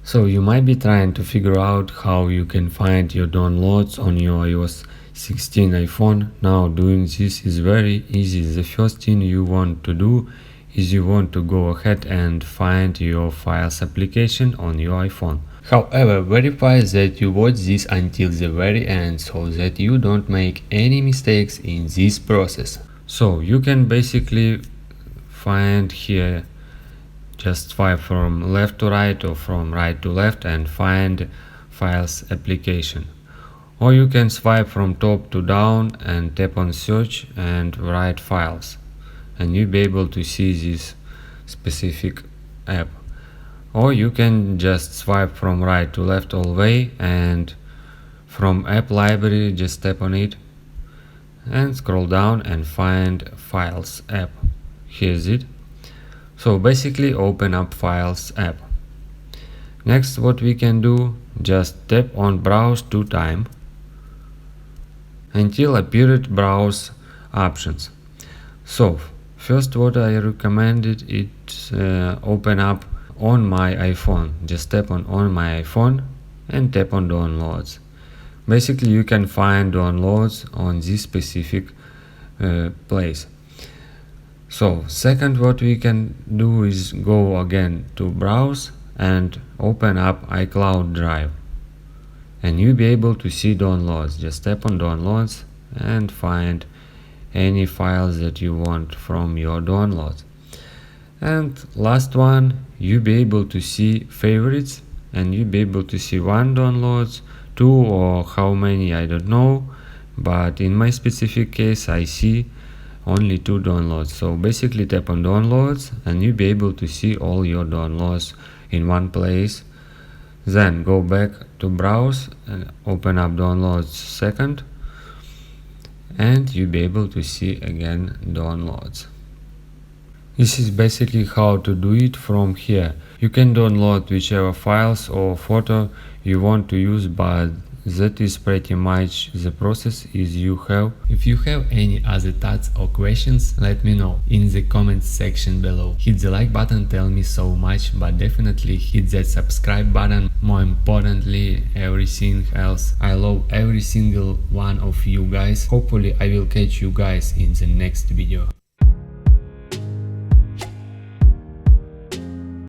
So you might be trying to figure out how you can find your downloads on your iOS 16 iPhone. Now doing this is very easy. The first thing you want to do is you want to go ahead and find your files application on your iPhone. However, verify that you watch this until the very end so that you don't make any mistakes in this process. So you can basically find here, just swipe from left to right or from right to left and find files application. Or you can swipe from top to down and tap on search and write files, and you'll be able to see this specific app. Or you can just swipe from right to left all the way and from app library just tap on it and scroll down and find files app. Here's it. So basically open up files app. Next what we can do, just tap on browse 2 times until appeared browse options. So first what I recommended is open up on my iPhone. Just tap on my iPhone and tap on downloads. Basically you can find downloads on this specific place. So second what we can do is go again to browse and open up iCloud Drive, and you'll be able to see downloads. Just tap on downloads and find any files that you want from your downloads. And last one, you'll be able to see favorites, and you'll be able to see 1 downloads, 2, or how many I don't know, but in my specific case I see only 2 downloads. So basically tap on downloads and you'll be able to see all your downloads in one place. Then go back to browse and open up downloads second, and you'll be able to see again downloads. This is basically how to do it from here. You can download whichever files or photo you want to use, but that is pretty much the process is you have. If you have any other thoughts or questions, let me know in the comments section below. Hit the like button, tell me so much, but definitely hit that subscribe button. More importantly, everything else. I love every single one of you guys. Hopefully I will catch you guys in the next video.